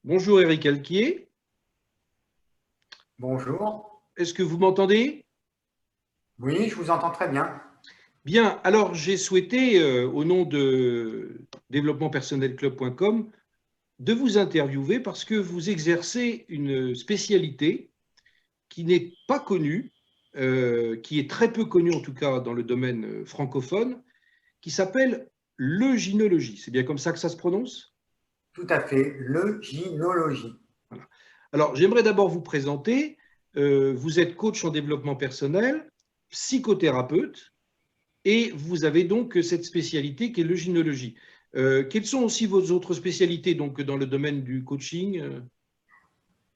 Bonjour Eric Alquier, Bonjour. est-ce que vous m'entendez? Oui, je vous entends très bien. Bien, alors j'ai souhaité, au nom de développementpersonnelclub.com, de vous interviewer parce que vous exercez une spécialité qui n'est pas connue, qui est très peu connue en tout cas dans le domaine francophone, qui s'appelle l'euginologie. C'est bien comme ça que ça se prononce? Tout à fait. Le gynologie. Voilà. Alors j'aimerais d'abord vous présenter. Vous êtes coach en développement personnel, psychothérapeute, et vous avez donc cette spécialité qui est l'euginologie. Quelles sont aussi vos autres spécialités donc, dans le domaine du coaching?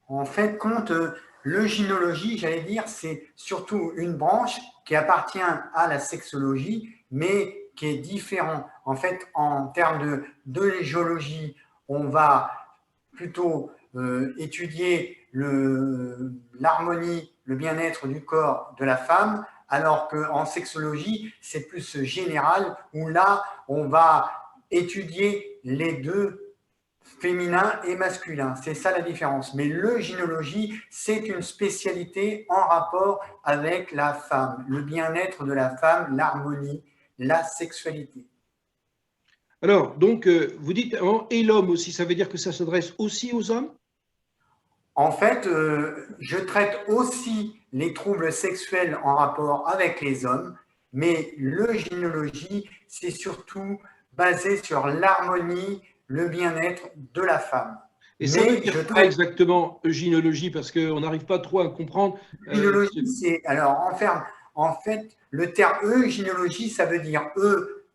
En fait, compte, le gynologie, j'allais dire, c'est surtout une branche qui appartient à la sexologie, mais qui est différent. En fait, en termes de géologie, on va plutôt étudier l'harmonie, le bien-être du corps de la femme, alors qu'en sexologie, c'est plus général, où là, on va étudier les deux, féminin et masculin. C'est ça la différence. Mais le gynologie, c'est une spécialité en rapport avec la femme, le bien-être de la femme, l'harmonie, la sexualité. Alors, donc, vous dites et l'homme aussi, ça veut dire que ça s'adresse aussi aux hommes? En fait, je traite aussi les troubles sexuels en rapport avec les hommes, mais le gynologie, c'est surtout basé sur l'harmonie, le bien-être de la femme. Et ça veut Mais je dire quoi traite exactement, euginologie? Parce qu'on n'arrive pas trop à comprendre. gynologie, c'est alors en fait le terme gynologie, ça veut dire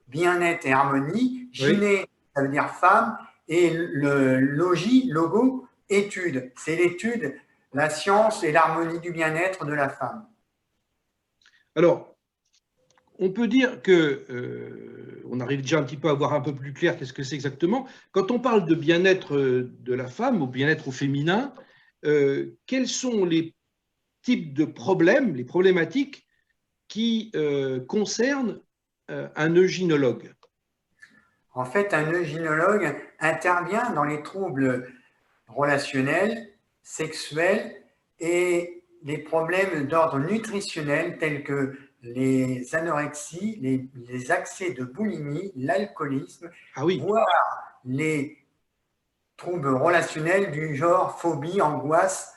bien-être et harmonie, Oui. gyné, ça veut dire femme, et le logis, logo, étude. C'est l'étude, la science et l'harmonie du bien-être de la femme. Alors, on peut dire que on arrive déjà un petit peu à voir un peu plus clair qu'est-ce que c'est exactement. Quand on parle de bien-être de la femme ou bien-être au féminin, quels sont les types de problèmes, les problématiques qui concernent un eugynologue? En fait, un gynologue intervient dans les troubles relationnels, sexuels et les problèmes d'ordre nutritionnel tels que les anorexies, les accès de boulimie, l'alcoolisme, Ah oui, voire les troubles relationnels du genre phobie, angoisse,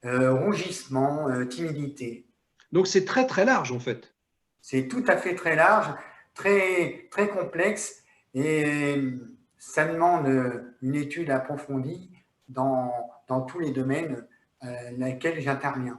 rougissement, timidité. donc c'est très très large en fait. C'est tout à fait très large, très, très complexe et ça demande une étude approfondie dans tous les domaines lesquels j'interviens.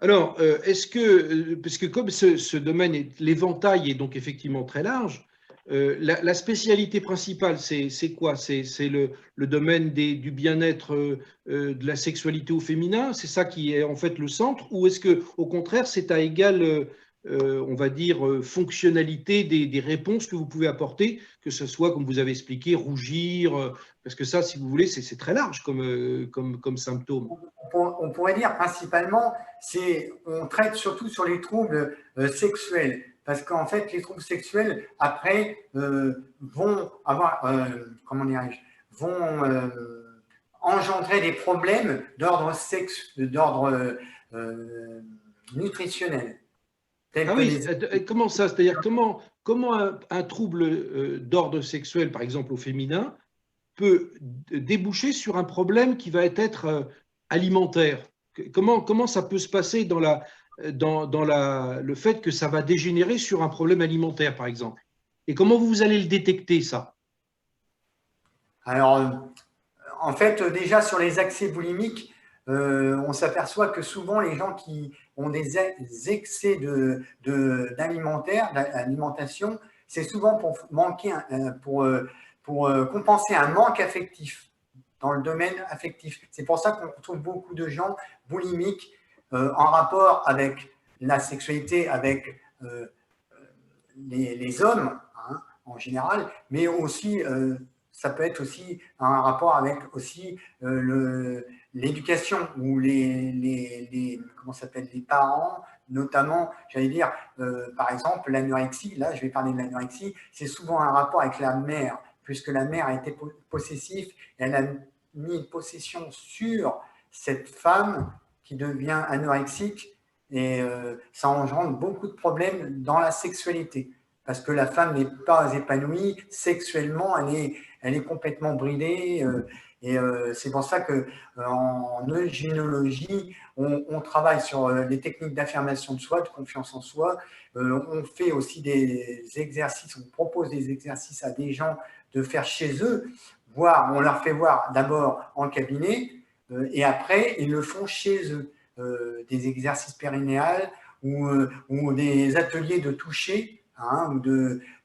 Alors, est-ce que, parce que comme ce domaine, l'éventail est donc effectivement très large, la spécialité principale, c'est quoi? C'est le domaine du bien-être, de la sexualité au féminin? C'est ça qui est en fait le centre? Ou est-ce que, au contraire, c'est à égale, on va dire, fonctionnalité des réponses que vous pouvez apporter, que ce soit, comme vous avez expliqué, rougir, parce que ça, si vous voulez, c'est très large comme symptôme. On pourrait dire principalement, on traite surtout sur les troubles sexuels. Parce qu'en fait, les troubles sexuels, après, vont avoir, comment dirais-je, vont engendrer des problèmes d'ordre nutritionnel, tels Ah que oui, les… comment ça? C'est-à-dire comment un trouble d'ordre sexuel, par exemple au féminin, peut déboucher sur un problème qui va être alimentaire? Comment ça peut se passer dans le fait que ça va dégénérer sur un problème alimentaire, par exemple? Et comment vous allez le détecter, ça? Alors, en fait, déjà sur les accès boulimiques, on s'aperçoit que souvent les gens qui ont des excès d'alimentation, c'est souvent pour manquer, pour compenser un manque affectif dans le domaine affectif. C'est pour ça qu'on retrouve beaucoup de gens boulimiques en rapport avec la sexualité, avec les hommes hein, en général, mais aussi ça peut être aussi un rapport avec aussi l'éducation ou comment s'appelle les parents, notamment, j'allais dire, par exemple, l'anorexie. Là, je vais parler de l'anorexie. C'est souvent un rapport avec la mère puisque la mère a été possessive, elle a mis une possession sur cette femme qui devient anorexique et ça engendre beaucoup de problèmes dans la sexualité parce que la femme n'est pas épanouie sexuellement, elle est complètement bridée et c'est pour ça que en eugénologie, on travaille sur les techniques d'affirmation de soi, de confiance en soi. On fait aussi des exercices, on propose des exercices à des gens de faire chez eux, voir, on leur fait voir d'abord en cabinet et après ils le font chez eux. Des exercices périnéales ou des ateliers de toucher, hein,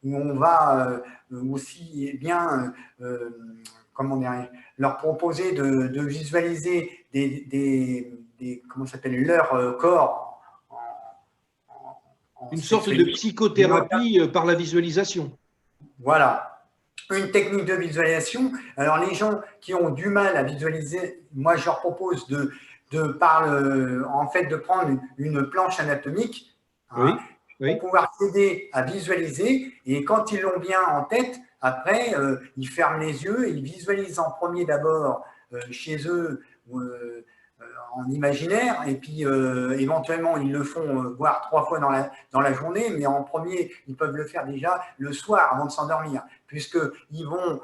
où on va aussi eh bien, comment dire, leur proposer de visualiser comment s'appelle, leur corps en Une sorte de sexualité. psychothérapie par la visualisation. Voilà, une technique de visualisation. Alors, les gens qui ont du mal à visualiser, moi, je leur propose en fait, de prendre une planche anatomique hein, Oui, pour oui. pouvoir s'aider à visualiser. Et quand ils l'ont bien en tête, après, ils ferment les yeux et ils visualisent en premier d'abord chez eux en imaginaire, et puis éventuellement ils le font voire 3 fois dans la journée, mais en premier, ils peuvent le faire déjà le soir avant de s'endormir, puisqu'ils vont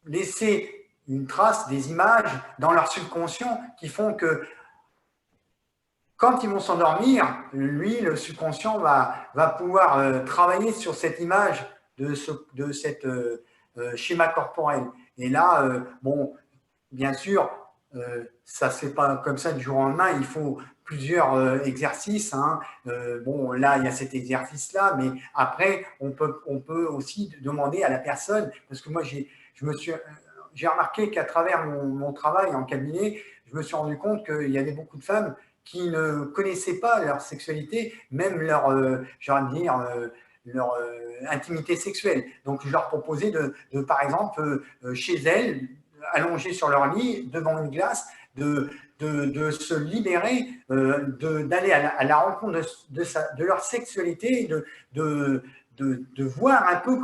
laisser une trace des images dans leur subconscient qui font que quand ils vont s'endormir, lui, le subconscient va pouvoir travailler sur cette image de cette schéma corporel. Et là, bon, bien sûr, ça ne se fait pas comme ça du jour au lendemain, il faut plusieurs exercices. Hein. Bon, là, il y a cet exercice-là, mais après, on peut aussi demander à la personne, parce que moi, j'ai remarqué qu'à travers mon travail en cabinet, je me suis rendu compte qu'il y avait beaucoup de femmes qui ne connaissaient pas leur sexualité, même leur, leur intimité sexuelle. Donc, je leur proposais par exemple, chez elles, allongés sur leur lit, devant une glace, de se libérer, d'aller à la rencontre de leur sexualité, de voir un peu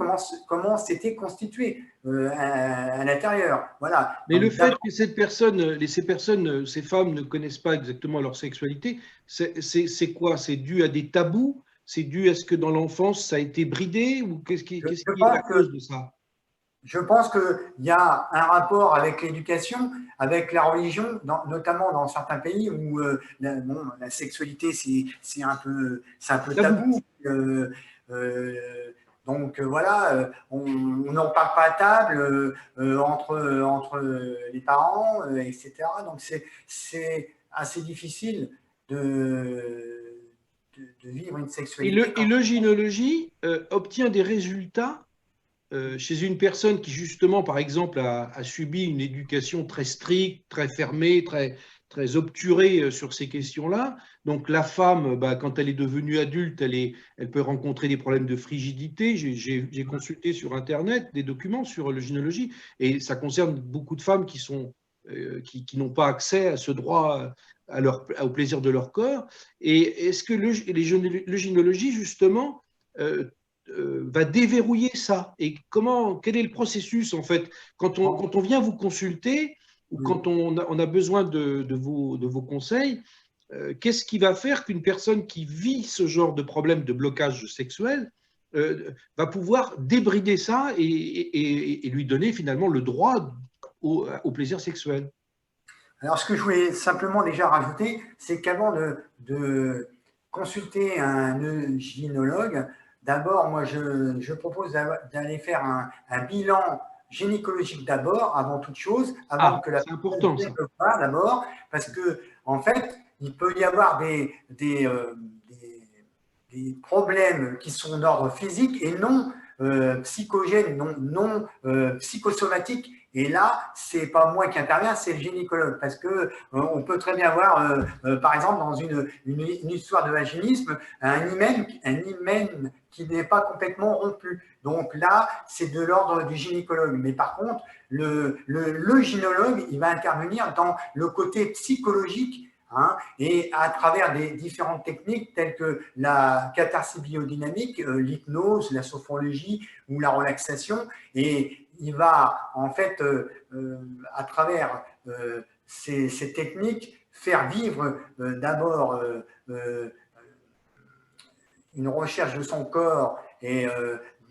comment c'était constitué à l'intérieur. Voilà. Mais le fait que ces femmes ne connaissent pas exactement leur sexualité, c'est quoi? C'est dû à des tabous? C'est dû à ce que dans l'enfance, ça a été bridé? Ou qu'est-ce qui est la cause de ça? Je pense qu'il y a un rapport avec l'éducation, avec la religion, notamment dans certains pays où la sexualité, c'est un peu tabou. Donc voilà, on n'en parle pas à table entre les parents, etc. Donc c'est assez difficile de vivre une sexualité. Et l'eugénologie obtient des résultats chez une personne qui, justement, par exemple, a subi une éducation très stricte, très fermée, très obturée sur ces questions-là. Donc, la femme, bah, quand elle est devenue adulte, elle peut rencontrer des problèmes de frigidité. J'ai consulté sur Internet des documents sur l'eugénologie et ça concerne beaucoup de femmes qui n'ont pas accès à ce droit au plaisir de leur corps. Et est-ce que l'eugénologie, justement, va déverrouiller ça? Et quel est le processus en fait quand on vient vous consulter ou quand on a besoin de vos conseils? Qu'est-ce qui va faire qu'une personne qui vit ce genre de problème de blocage sexuel va pouvoir débrider ça et lui donner finalement le droit au plaisir sexuel? Alors, ce que je voulais simplement déjà rajouter, c'est qu'avant de consulter un gynécologue, d'abord, moi, je propose d'aller faire un bilan gynécologique d'abord, avant toute chose, avant Ah, que la c'est important personne ça. vienne le voir d'abord, parce que en fait, il peut y avoir des problèmes qui sont d'ordre physique et non psychogènes, non psychosomatiques. Et là, c'est pas moi qui interviens, c'est le gynécologue, parce que on peut très bien voir, par exemple, dans une histoire de vaginisme, un hymen qui n'est pas complètement rompu. Donc là, c'est de l'ordre du gynécologue. Mais par contre, le gynécologue, il va intervenir dans le côté psychologique hein, et à travers des différentes techniques telles que la catharsis biodynamique, l'hypnose, la sophrologie ou la relaxation. Et il va en fait, à travers ces techniques, faire vivre d'abord une recherche de son corps et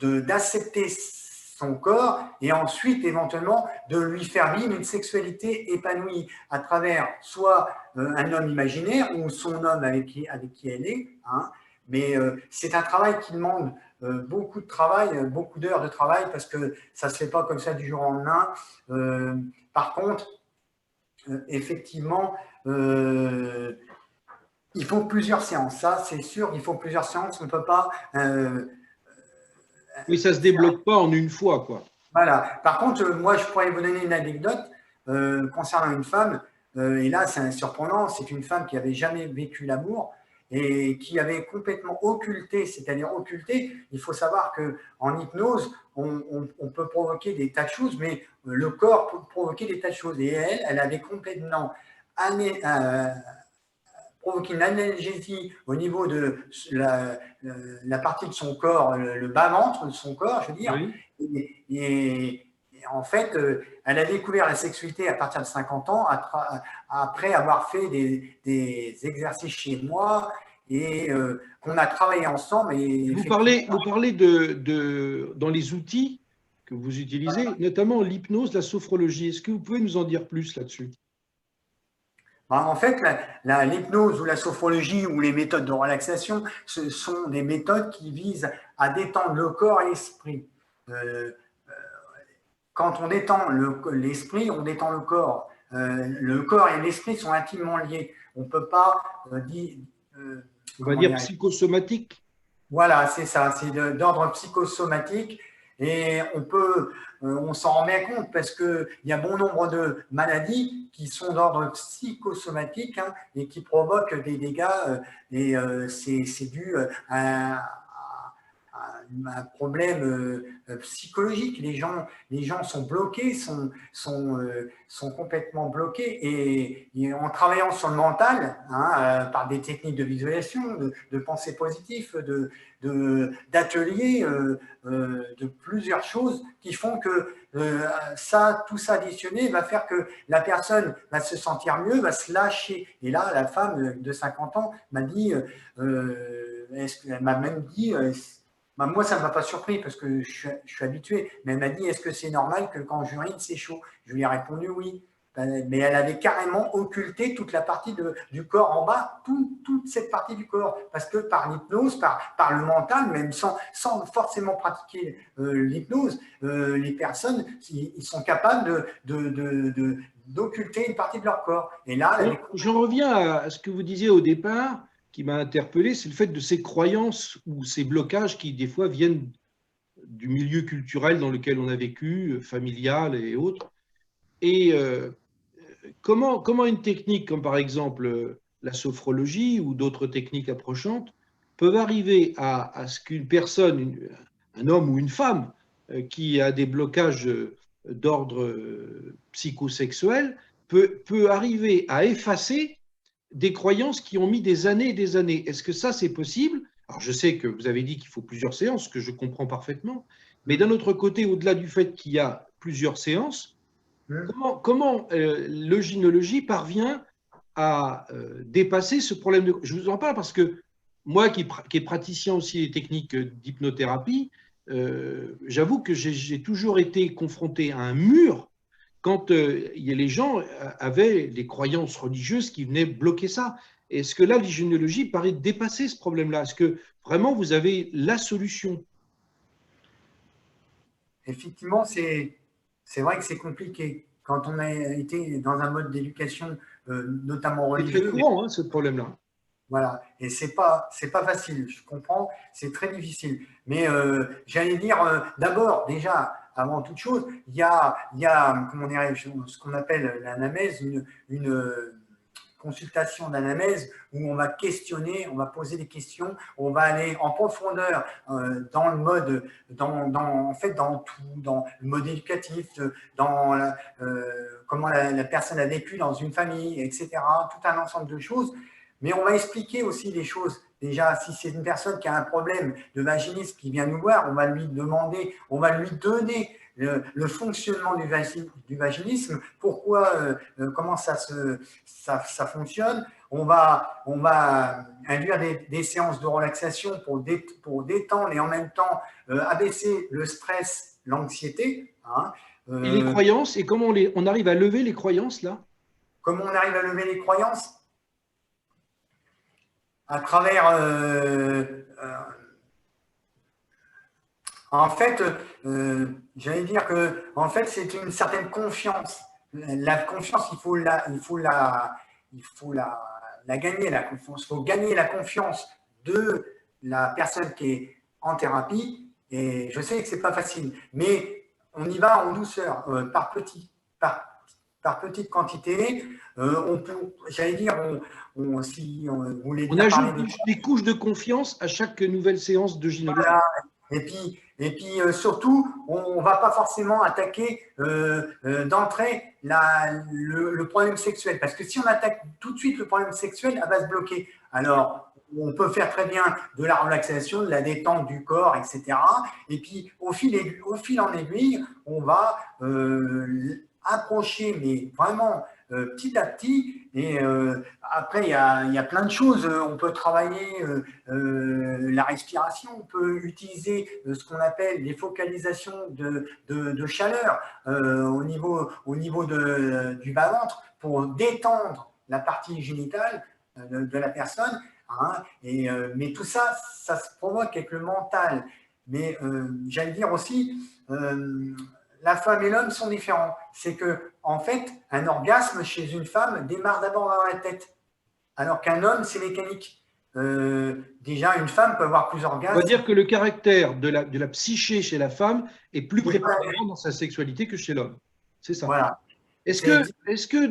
d'accepter son corps, et ensuite éventuellement de lui faire vivre une sexualité épanouie à travers soit un homme imaginaire ou son homme avec qui elle est, hein. Mais c'est un travail qui demande beaucoup de travail, beaucoup d'heures de travail, parce que ça ne se fait pas comme ça du jour au lendemain. Par contre, effectivement, il faut plusieurs séances. Ça, c'est sûr, il faut plusieurs séances. On ne peut pas… Oui, ça ne se débloque pas en une fois, quoi. Voilà. Par contre, moi, je pourrais vous donner une anecdote concernant une femme. Et là, c'est surprenant. C'est une femme qui n'avait jamais vécu l'amour et qui avait complètement occulté, c'est-à-dire occulté. Il faut savoir qu'en hypnose, on peut provoquer des tas de choses, mais le corps peut provoquer des tas de choses. Et elle avait complètement provoquer une analgésie au niveau de la partie de son corps, le bas-ventre de son corps, je veux dire. Oui. Et en fait, elle a découvert la sexualité à partir de 50 ans, après avoir fait des exercices chez moi et qu'on a travaillé ensemble. Et vous parlez dans les outils que vous utilisez, voilà, notamment l'hypnose, la sophrologie. Est-ce que vous pouvez nous en dire plus là-dessus? En fait, l'hypnose ou la sophrologie ou les méthodes de relaxation, ce sont des méthodes qui visent à détendre le corps et l'esprit. Quand on détend l'esprit, on détend le corps. Le corps et l'esprit sont intimement liés. On ne peut pas dire… on va dire psychosomatique. Voilà, c'est ça, c'est d'ordre psychosomatique. Et on s'en rend bien compte parce qu'il y a bon nombre de maladies qui sont d'ordre psychosomatique, hein, et qui provoquent des dégâts. Et c'est dû à un problème psychologique. Les gens sont bloqués, sont complètement bloqués. Et en travaillant sur le mental, hein, par des techniques de visualisation, de pensée positive, d'ateliers, de plusieurs choses qui font que tout ça additionné va faire que la personne va se sentir mieux, va se lâcher. Et là, la femme de 50 ans m'a dit, elle m'a même dit… moi, ça ne m'a pas surpris parce que je suis habitué. Mais elle m'a dit, est-ce que c'est normal que quand j'urine, c'est chaud? Je lui ai répondu oui. Mais elle avait carrément occulté toute la partie du corps en bas, toute cette partie du corps. Parce que par l'hypnose, par le mental, même sans forcément pratiquer l'hypnose, les personnes, ils sont capables d'occulter une partie de leur corps. Et là, j'en reviens à ce que vous disiez au départ, qui m'a interpellé, c'est le fait de ces croyances ou ces blocages qui, des fois, viennent du milieu culturel dans lequel on a vécu, familial et autres. Et comment une technique comme, par exemple, la sophrologie ou d'autres techniques approchantes peuvent arriver à ce qu'une personne, un homme ou une femme, qui a des blocages d'ordre psychosexuel, peut arriver à effacer des croyances qui ont mis des années et des années. Est-ce que ça, c'est possible? Alors, je sais que vous avez dit qu'il faut plusieurs séances, ce que je comprends parfaitement, mais d'un autre côté, au-delà du fait qu'il y a plusieurs séances, comment l'eugénologie parvient à dépasser ce problème de… Je vous en parle parce que moi, qui est praticien aussi des techniques d'hypnothérapie, j'avoue que j'ai toujours été confronté à un mur quand les gens avaient des croyances religieuses qui venaient bloquer ça. Est-ce que là, l'hygiénologie paraît dépasser ce problème-là? Est-ce que vraiment vous avez la solution? Effectivement, c'est vrai que c'est compliqué. Quand on a été dans un mode d'éducation, notamment religieux… C'est très courant, hein, ce problème-là. Voilà, et c'est pas facile, je comprends, c'est très difficile. Mais j'allais dire, d'abord, déjà, avant toute chose, il y a comment dirais-je, ce qu'on appelle l'anamnèse, consultation d'anamnèse où on va questionner, on va poser des questions, on va aller en profondeur dans le mode, en fait, dans tout, dans le mode éducatif, dans comment la personne a vécu dans une famille, etc. Tout un ensemble de choses. Mais on va expliquer aussi des choses. Déjà, si c'est une personne qui a un problème de vaginisme qui vient nous voir, on va lui demander, on va lui donner le fonctionnement du vaginisme, pourquoi, comment ça fonctionne. On va induire des séances de relaxation pour détendre et en même temps abaisser le stress, l'anxiété. Hein. Et les croyances, et comment on arrive à lever les croyances là? Comment on arrive à lever les croyances? À travers, en fait, j'allais dire que, en fait, c'est une certaine confiance. La confiance, il faut la gagner, la confiance. Il faut gagner la confiance de la personne qui est en thérapie. Et je sais que c'est pas facile, mais on y va en douceur, par petite quantité. J'allais dire, si on voulait On bien ajoute parler des couches de confiance à chaque nouvelle séance de gynécologie. voilà. Et puis surtout, on ne va pas forcément attaquer d'entrée le problème sexuel. Parce que si on attaque tout de suite le problème sexuel, elle va se bloquer. Alors, on peut faire très bien de la relaxation, de la détente du corps, etc. Et puis, au fil en aiguille, on va approcher, mais vraiment petit à petit. Et après, il y a plein de choses. On peut travailler la respiration, on peut utiliser ce qu'on appelle des focalisations de chaleur au niveau du bas-ventre pour détendre la partie génitale de la personne. Hein, mais tout ça, ça se provoque avec le mental. Mais j'allais dire aussi, la femme et l'homme sont différents. C'est que, en fait, un orgasme chez une femme démarre d'abord dans la tête, alors qu'un homme, c'est mécanique. Déjà, une femme peut avoir plusieurs On orgasmes. va dire que le caractère de la psyché chez la femme est plus prépondérant dans sa sexualité que chez l'homme. C'est ça. Voilà. Est-ce que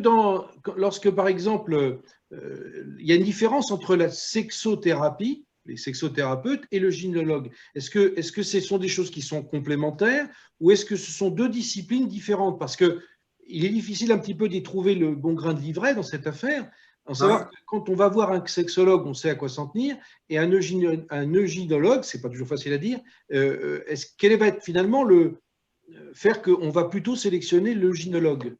lorsque, par exemple, il y a une différence entre la sexothérapie, les sexothérapeutes, et le gynécologue, est-ce que ce sont des choses qui sont complémentaires ou est-ce que ce sont deux disciplines différentes? Parce qu'il est difficile un petit peu d'y trouver le bon grain de livret dans cette affaire. En savoir que quand on va voir un sexologue, on sait à quoi s'en tenir, et un gynécologue, c'est pas toujours facile à dire, quel va être finalement faire qu'on va plutôt sélectionner le gynécologue?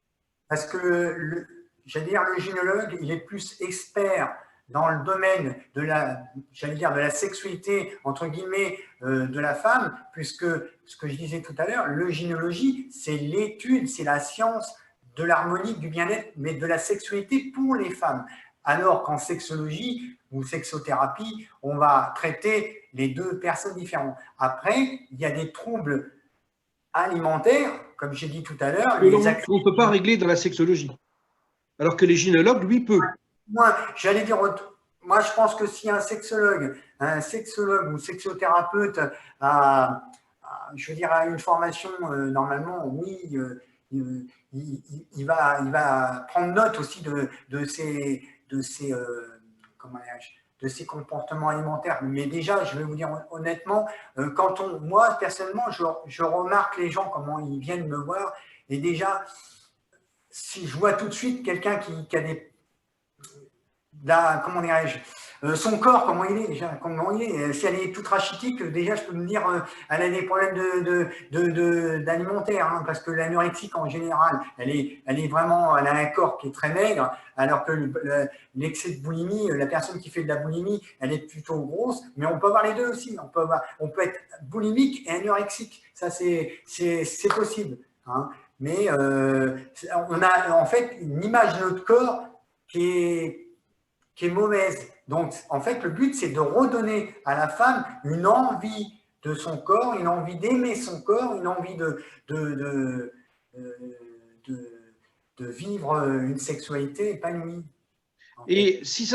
Parce que, j'allais dire, le gynécologue, il est plus expert dans le domaine de la sexualité, entre guillemets, de la femme, puisque, ce que je disais tout à l'heure, le gynécologie, c'est l'étude, c'est la science de l'harmonie, du bien-être, mais de la sexualité pour les femmes. Alors qu'en sexologie ou sexothérapie, on va traiter les deux personnes différentes. Après, il y a des troubles alimentaires, comme j'ai dit tout à l'heure. On ne peut pas régler dans la sexologie. Alors que les gynécologues, lui, peuvent. Moi, j'allais dire, moi, je pense que si un sexologue ou sexothérapeute je veux dire, a une formation, normalement, oui, il va prendre note aussi de ses comportements alimentaires. Mais déjà, je vais vous dire honnêtement, moi, personnellement, je remarque les gens, comment ils viennent me voir, et déjà, si je vois tout de suite quelqu'un qui a comment dirais-je, son corps, comment il est déjà, comment il est. Si elle est toute rachitique, déjà, je peux me dire, elle a des problèmes d'alimentaire, hein, parce que l'anorexique, en général, elle a un corps qui est très maigre, alors que l'excès de boulimie, la personne qui fait de la boulimie, elle est plutôt grosse, mais on peut avoir les deux aussi. On peut être boulimique et anorexique. Ça, c'est possible. Hein. Mais on a en fait une image de notre corps qui est mauvaise. Donc, en fait, le but, c'est de redonner à la femme une envie de son corps, une envie d'aimer son corps, une envie de vivre une sexualité épanouie. Et si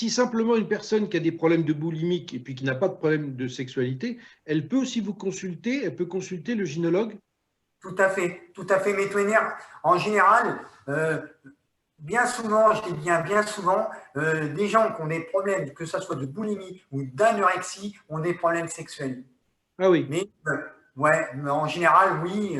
simplement une personne qui a des problèmes de boulimique et puis qui n'a pas de problème de sexualité, elle peut aussi vous consulter, elle peut consulter le gynécologue? Tout à fait, tout à fait. Mais en général, bien souvent, je dis bien souvent, des gens qui ont des problèmes, que ce soit de boulimie ou d'anorexie, ont des problèmes sexuels. Ah oui. Mais ouais, mais en général, oui,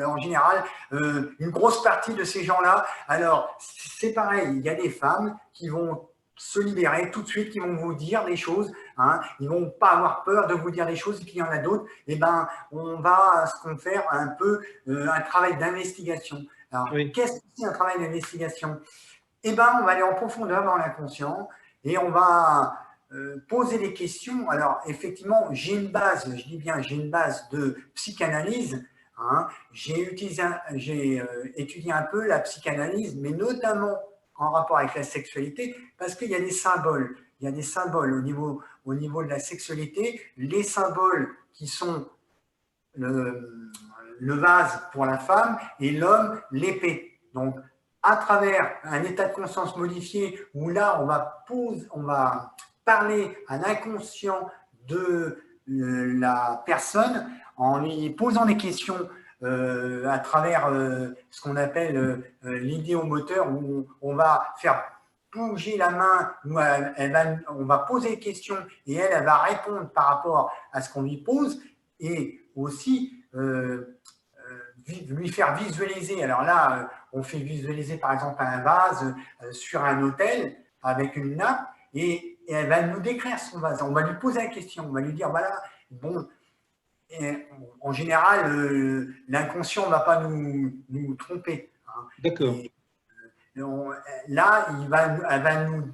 en général, une grosse partie de ces gens-là, alors c'est pareil, il y a des femmes qui vont se libérer tout de suite, qui vont vous dire des choses, hein, ils vont pas avoir peur de vous dire des choses, et puis il y en a d'autres, et ben on va ce qu'on faire un peu un travail d'investigation. Alors, Oui. qu'est-ce que c'est un travail d'investigation? Eh ben, on va aller en profondeur dans l'inconscient et on va poser des questions. Alors, effectivement, j'ai une base, je dis bien, j'ai une base de psychanalyse. Hein. J'ai étudié un peu la psychanalyse, mais notamment en rapport avec la sexualité, parce qu'il y a des symboles. Il y a des symboles au niveau de la sexualité. Les symboles qui sont le vase pour la femme et l'homme l'épée. Donc, à travers un état de conscience modifié où là, on va parler à l'inconscient de la personne en lui posant des questions à travers ce qu'on appelle l'idéomoteur, où on va faire bouger la main, où on va poser des questions et elle va répondre par rapport à ce qu'on lui pose, et aussi lui faire visualiser. Alors là, on fait visualiser par exemple un vase sur un autel avec une nappe, et elle va nous décrire son vase. On va lui poser la question, on va lui dire, voilà, bon, en général, l'inconscient ne va pas nous tromper. Hein. D'accord. Et là, elle va nous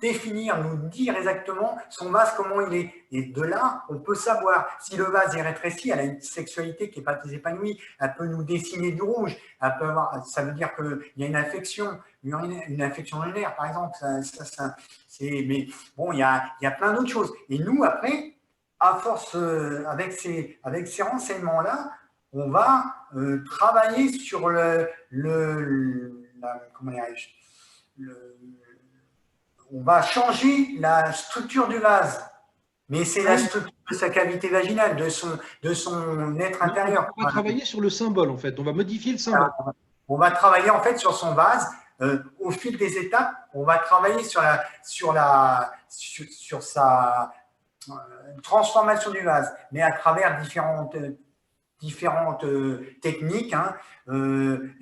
définir, nous dire exactement son vase, comment il est. Et de là, on peut savoir si le vase est rétréci, elle a une sexualité qui n'est pas très épanouie, elle peut nous dessiner du rouge, elle peut avoir, ça veut dire qu'il y a une infection urinaire, par exemple. Mais bon, il y a plein d'autres choses. Et nous, après, à force, avec ces renseignements-là, on va travailler sur comment dirais-je, on va changer la structure du vase, mais c'est Ah la oui. structure de sa cavité vaginale, de son être Donc, intérieur. on va travailler sur le symbole, en fait. On va modifier le symbole. On va travailler en fait sur son vase. Au fil des étapes, on va travailler sur sa transformation du vase, mais à travers différentes techniques. Hein,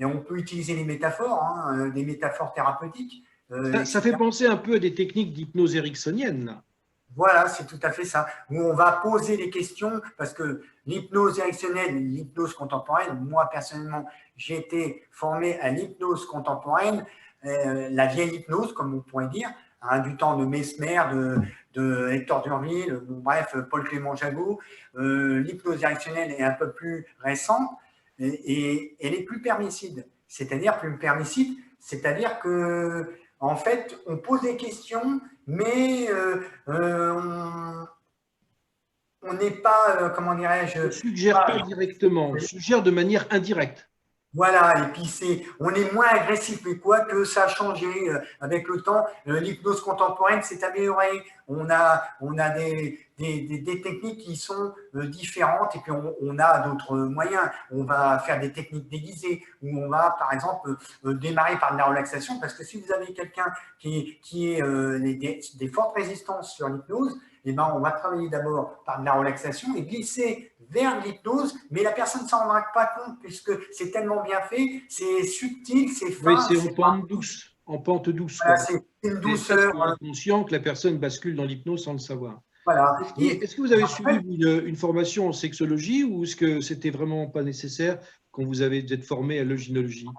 et on peut utiliser les métaphores, hein, des métaphores thérapeutiques, Ça fait etc. penser un peu à des techniques d'hypnose ericksonienne, là. Voilà, c'est tout à fait ça. Où on va poser des questions, parce que l'hypnose directionnelle, l'hypnose contemporaine, moi personnellement, j'ai été formé à l'hypnose contemporaine, la vieille hypnose, comme on pourrait dire, hein, du temps de Mesmer, de Hector Durville, bref, Paul Clément Jagot. L'hypnose directionnelle est un peu plus récente et elle est plus permisside. C'est-à-dire plus permisside, c'est-à-dire que en fait, on pose des questions, mais on n'est pas, comment On ne dirais-je, suggère pas directement, on suggère de manière indirecte. voilà, et puis on est moins agressif, mais quoi que ça a changé avec le temps. L'hypnose contemporaine s'est améliorée. On a des techniques qui sont différentes, et puis on a d'autres moyens. On va faire des techniques déguisées, où on va, par exemple, démarrer par de la relaxation, parce que si vous avez quelqu'un qui est des fortes résistances sur l'hypnose, eh ben, on va travailler d'abord par de la relaxation et glisser vers l'hypnose, mais la personne ne s'en rendra pas compte puisque c'est tellement bien fait, c'est subtil, c'est Oui, fin, c'est c'est pas, en pente douce, voilà, quoi. c'est une C'est douceur. presque inconscient que la personne bascule dans l'hypnose sans le savoir. Voilà. Est-ce que vous avez suivi une formation en sexologie, ou est-ce que c'était vraiment pas nécessaire quand vous avez êtes formé à l'eugénologie?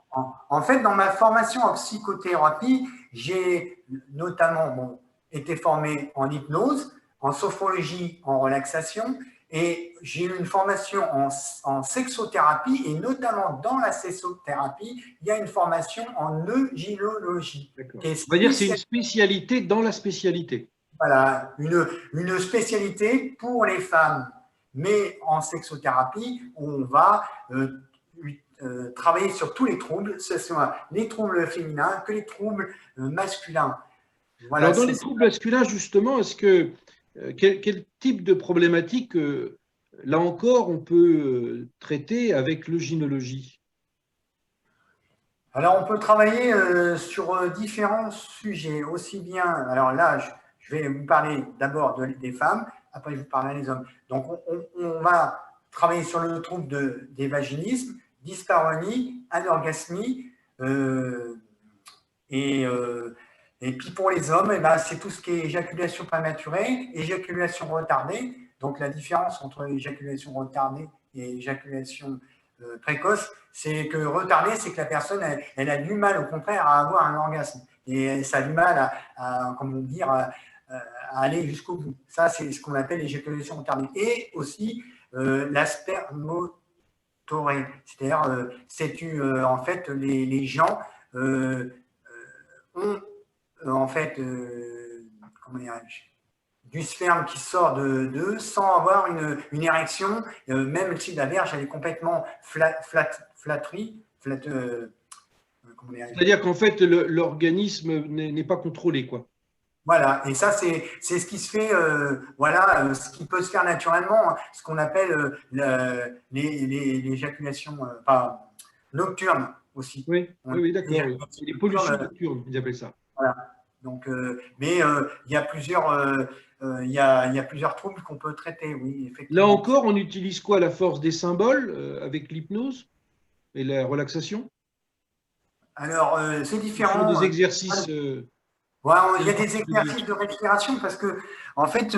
En fait, dans ma formation en psychothérapie, j'ai notamment été formé en hypnose, en sophrologie, en relaxation, et j'ai eu une formation en sexothérapie, et notamment dans la sexothérapie, il y a une formation en eugénologie, D'accord. qui est On va dire que c'est une spécialisée. spécialité dans la spécialité. Voilà, une spécialité pour les femmes. Mais en sexothérapie, on va travailler sur tous les troubles, que ce soit les troubles féminins que les troubles masculins. Voilà, Alors, dans les troubles masculins, justement, est-ce que quel type de problématique, là encore, on peut traiter avec l'eugénologie? Alors, on peut travailler sur différents sujets, aussi bien. Alors là, je vais vous parler d'abord des femmes, après je vais vous parler des hommes. Donc, on va travailler sur le trouble des vaginismes, dyspareunie, anorgasmie, euh, et, euh, et puis pour les hommes, eh ben, c'est tout ce qui est éjaculation prématurée, éjaculation retardée. Donc, la différence entre éjaculation retardée et éjaculation précoce, c'est que retardée, c'est que la personne, elle a du mal, au contraire, à avoir un orgasme. Et ça a du mal comment dire, à aller jusqu'au bout. Ça, c'est ce qu'on appelle l'éjaculation retardée. Et aussi la spermotorée. C'est-à-dire, en fait, les gens ont, en fait, comment dirais-je, du sperme qui sort d'eux sans avoir une érection, même si la verge elle est complètement flatterie, C'est-à-dire qu'en fait, l'organisme n'est pas contrôlé, quoi. voilà, et ça c'est ce qui se fait, voilà, ce qui peut se faire naturellement, hein, ce qu'on appelle l'éjaculation nocturne aussi. Oui, oui, oui, d'accord. Oui. Les pollutions Nocturne, nocturnes, ils appellent ça. voilà. Donc, mais il y a il y a plusieurs troubles qu'on peut traiter, oui, Là effectivement. encore, on utilise quoi? La force des symboles avec l'hypnose et la relaxation? Alors, c'est Ce sont des différent. exercices Voilà, il y bien a des particuliers. exercices de respiration parce que, en fait,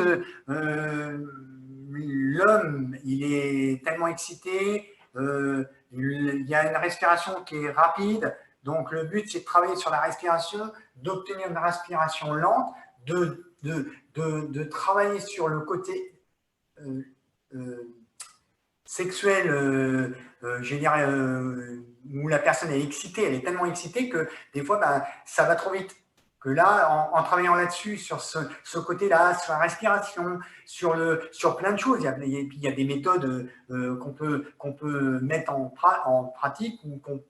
l'homme, il est tellement excité, il y a une respiration qui est rapide. Donc, le but, c'est de travailler sur la respiration, d'obtenir une respiration lente, de travailler sur le côté euh, euh, sexuelle, je dirais, où la personne est excitée, elle est tellement excitée que des fois, ben, ça va trop vite. Que là, en travaillant là-dessus, sur ce côté-là, sur la respiration, sur plein de choses, il y a des méthodes qu'on peut mettre en pratique.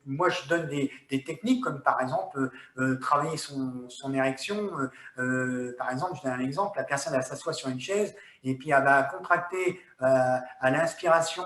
Moi, je donne des techniques comme par exemple travailler son érection. Par exemple, je donne un exemple, la personne elle s'assoit sur une chaise et puis elle va contracter à l'inspiration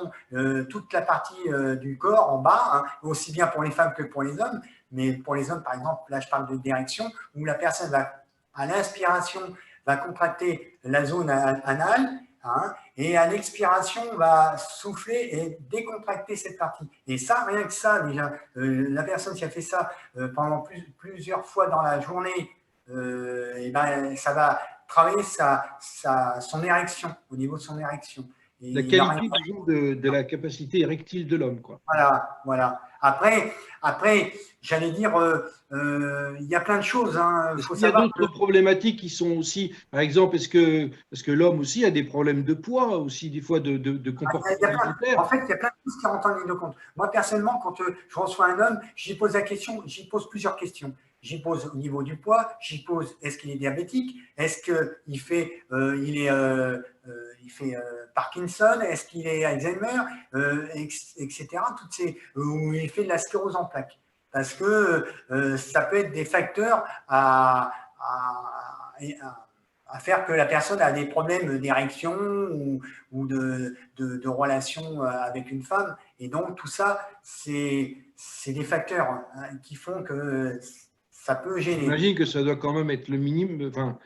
toute la partie du corps en bas, hein, aussi bien pour les femmes que pour les hommes. Mais pour les hommes, par exemple, là je parle de direction, où la personne va, à l'inspiration, va contracter la zone anale, hein, et à l'expiration, va souffler et décontracter cette partie. Et ça, rien que ça, déjà, la personne qui a fait ça pendant plusieurs fois dans la journée, et ben, ça va travailler son érection, au niveau de son érection. Et La il n'y a rien. qualité, disons, de la capacité érectile de l'homme, quoi. Voilà, voilà. Après j'allais dire, il y a plein de choses. Hein. Il Est-ce faut qu'il y a savoir que d'autres problématiques qui sont aussi, par exemple, parce que l'homme aussi a des problèmes de poids, aussi des fois de il y comportement a alimentaire? en fait, il y a plein de choses qui rentrent en ligne de compte. Moi, personnellement, quand je reçois un homme, j'y pose plusieurs questions. J'y pose au niveau du poids, j'y pose est-ce qu'il est diabétique, est-ce qu'il fait, il fait Parkinson, est-ce qu'il est Alzheimer, etc. Ou il fait de la sclérose en plaques. Parce que ça peut être des facteurs à faire que la personne a des problèmes d'érection ou de relation avec une femme. Et donc, tout ça, c'est des facteurs qui font que ça peut gêner. J'imagine que ça doit quand même être le minimum, enfin,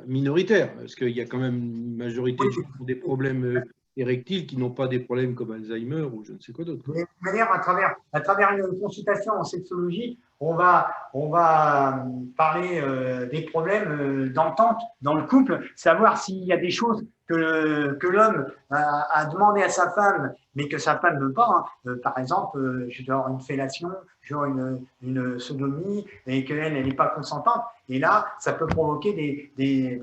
minoritaire, parce qu'il y a quand même une majorité de gens qui ont des problèmes érectiles qui n'ont pas des problèmes comme Alzheimer ou je ne sais quoi d'autre, quoi. De toute manière, à travers une consultation en sexologie, on va parler des problèmes d'entente dans le couple, savoir s'il y a des choses que l'homme a demandé à sa femme, mais que sa femme ne veut pas. Hein. Par exemple, je dois avoir une fellation, je dois avoir une sodomie, et qu'elle n'est pas consentante. Et là, ça peut provoquer des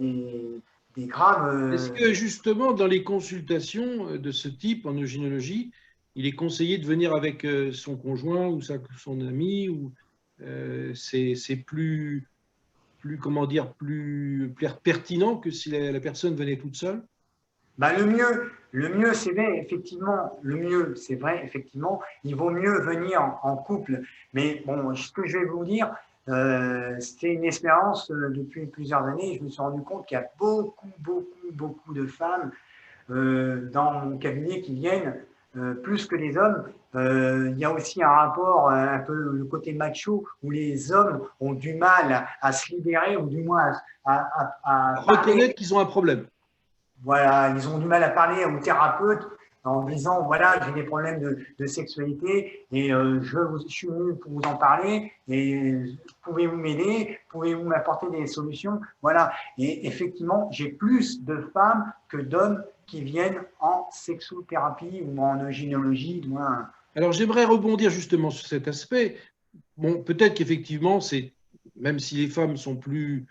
graves. Est-ce que justement, dans les consultations de ce type en eugénologie, il est conseillé de venir avec son conjoint ou son ami ou c'est comment dire, plus pertinent que si la personne venait toute seule? Ben, le mieux, c'est vrai, effectivement, le mieux, c'est vrai, effectivement, il vaut mieux venir en couple. Mais bon, ce que je vais vous dire, c'était une expérience depuis plusieurs années. Je me suis rendu compte qu'il y a beaucoup de femmes dans mon cabinet qui viennent plus que les hommes. Il y a aussi un rapport, un peu le côté macho, où les hommes ont du mal à se libérer, ou du moins à parler. Reconnaître qu'ils ont un problème. Voilà, ils ont du mal à parler aux thérapeutes en disant, voilà, j'ai des problèmes de sexualité et je suis venu pour vous en parler et pouvez-vous m'aider, pouvez-vous m'apporter des solutions? Voilà, et effectivement, j'ai plus de femmes que d'hommes qui viennent en sexothérapie ou en gynécologie. Alors, j'aimerais rebondir justement sur cet aspect. Bon, peut-être qu'effectivement, même si les femmes ont plus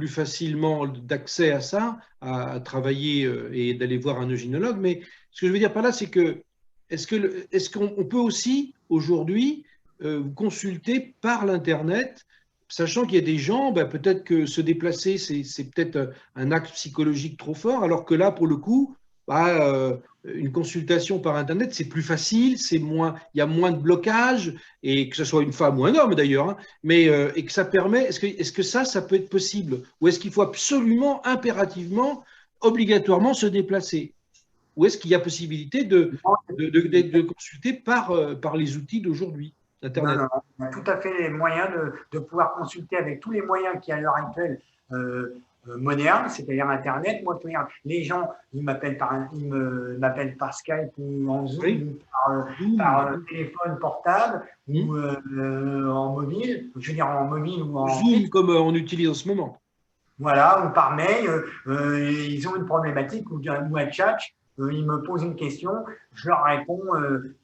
facilement d'accès à ça, à travailler et d'aller voir un gynécologue, mais ce que je veux dire par là, c'est que est-ce qu'on peut aussi aujourd'hui vous consulter par l'Internet, sachant qu'il y a des gens, ben, peut-être que se déplacer, c'est peut-être un acte psychologique trop fort, alors que là, pour le coup, bah, une consultation par Internet, c'est plus facile, il y a moins de blocage, et que ce soit une femme ou un homme d'ailleurs, hein, mais et que ça permet, est-ce que ça peut être possible? Ou est-ce qu'il faut absolument, impérativement, obligatoirement se déplacer? Ou est-ce qu'il y a possibilité de consulter par les outils d'aujourd'hui, Non, d'Internet? non, on a tout à fait les moyens de pouvoir consulter avec tous les moyens qui à l'heure actuelle modernes, c'est-à-dire Internet. Moi, les gens, ils m'appellent par Skype ou en Zoom Oui, ou Zoom, par téléphone portable ou en mobile, je veux dire en mobile ou en Zoom fixe. comme on utilise en ce moment. Voilà, ou par mail, ils ont une problématique ou un chat, ils me posent une question, je leur réponds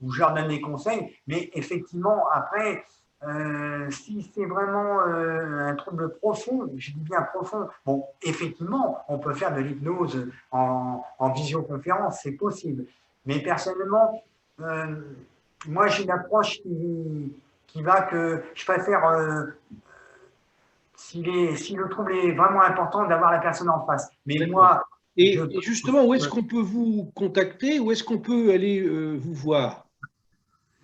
ou je leur donne des conseils. Mais effectivement, après, si c'est vraiment un trouble profond, je dis bien profond, bon, effectivement, on peut faire de l'hypnose en visioconférence, c'est possible. Mais personnellement, moi, j'ai une approche qui va que je préfère si le trouble est vraiment important, d'avoir la personne en face. Mais D'accord. moi, je Et justement, où est-ce qu'on peut vous contacter? Où est-ce qu'on peut aller vous voir?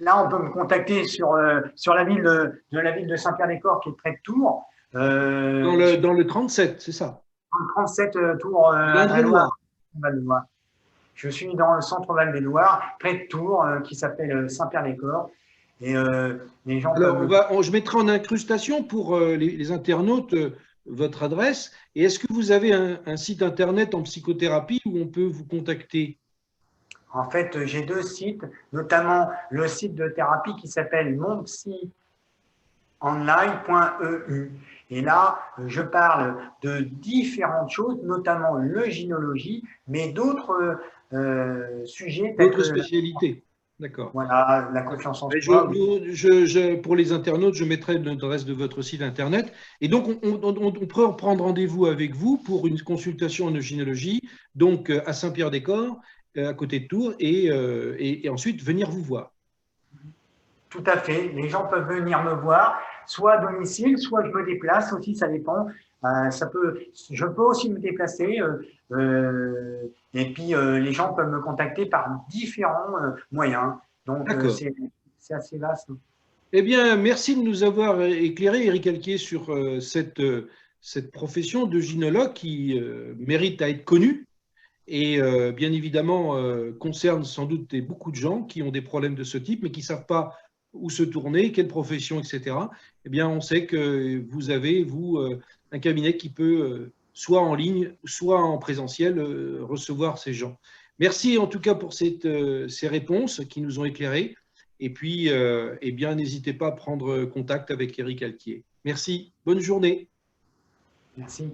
là, on peut me contacter sur la ville de Saint-Pierre-des-Corps, qui est près de Tours, Dans le 37, c'est ça? 37 Tours Dans Val-de-Loire. l'Indre-et-Loire. Val-de-Loire. Je suis dans le centre Val-des-Loire, près de Tours, qui s'appelle Saint-Pierre-des-Corps. Et les gens peuvent Alors, me. je mettrai en incrustation pour les internautes votre adresse. Et est-ce que vous avez un site internet en psychothérapie où on peut vous contacter? En fait, j'ai deux sites, notamment le site de thérapie qui s'appelle monpsyonline.eu. Et là, je parle de différentes choses, notamment le gynécologie, mais d'autres sujets tels D'autres que spécialités. D'accord. voilà, la confiance en Mais soi. pour les internautes, je mettrai l'adresse de votre site internet. Et donc, on peut prendre rendez-vous avec vous pour une consultation en gynécologie, donc à Saint-Pierre-des-Corps, à côté de Tours, et ensuite venir vous voir. Tout à fait. Les gens peuvent venir me voir, soit à domicile, soit je me déplace aussi, ça dépend. Je peux aussi me déplacer. Et puis, les gens peuvent me contacter par différents moyens. Donc, D'accord. c'est assez vaste. Eh bien, merci de nous avoir éclairé, Éric Alquier, sur cette profession de gynécologue qui mérite à être connue et bien évidemment concerne sans doute beaucoup de gens qui ont des problèmes de ce type, mais qui ne savent pas où se tourner, quelle profession, etc. Eh bien, on sait que vous avez, vous, un cabinet qui peut, soit en ligne, soit en présentiel, recevoir ces gens. Merci en tout cas pour ces réponses qui nous ont éclairés. Et puis, eh bien, n'hésitez pas à prendre contact avec Éric Alquier. Merci. Bonne journée. Merci.